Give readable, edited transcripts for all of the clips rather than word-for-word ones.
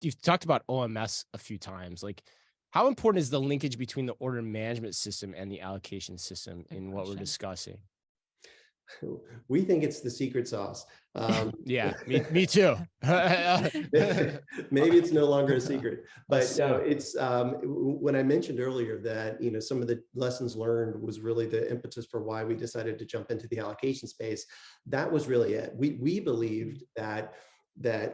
you've talked about OMS a few times. Like, how important is the linkage between the order management system and the allocation system Good in what we're question. discussing? We think it's the secret sauce. Yeah, me too. Maybe it's no longer a secret, but no, So, it's when I mentioned earlier that some of the lessons learned was really the impetus for why we decided to jump into the allocation space. That was really it. We believed that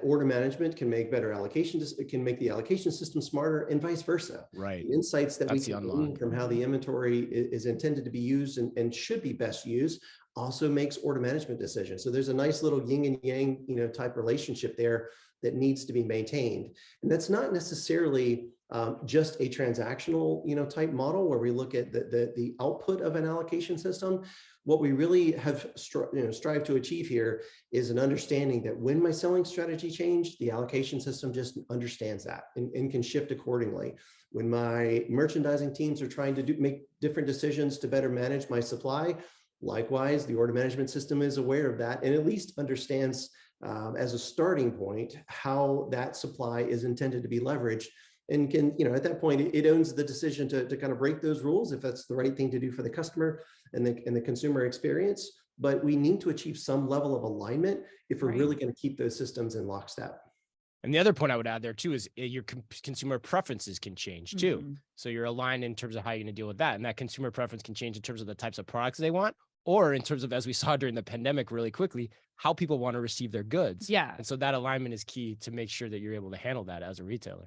order management can make better allocations, it can make the allocation system smarter, and vice versa. right. The insights that we That's the can unlock. glean from how the inventory is intended to be used and should be best used also makes order management decisions. So there's a nice little yin and yang, type relationship there that needs to be maintained. And that's not necessarily just a transactional, type model where we look at the output of an allocation system. What we really have strived to achieve here is an understanding that when my selling strategy changed, the allocation system just understands that and can shift accordingly. When my merchandising teams are trying to make different decisions to better manage my supply, likewise, the order management system is aware of that and at least understands as a starting point how that supply is intended to be leveraged, and can, at that point, it owns the decision to kind of break those rules if that's the right thing to do for the customer and the consumer experience. But we need to achieve some level of alignment if we're Right. really going to keep those systems in lockstep. And the other point I would add there too is your consumer preferences can change too. Mhm. So you're aligned in terms of how you're going to deal with that. And that consumer preference can change in terms of the types of products they want, or in terms of, as we saw during the pandemic really quickly, how people want to receive their goods. Yeah. And so that alignment is key to make sure that you're able to handle that as a retailer.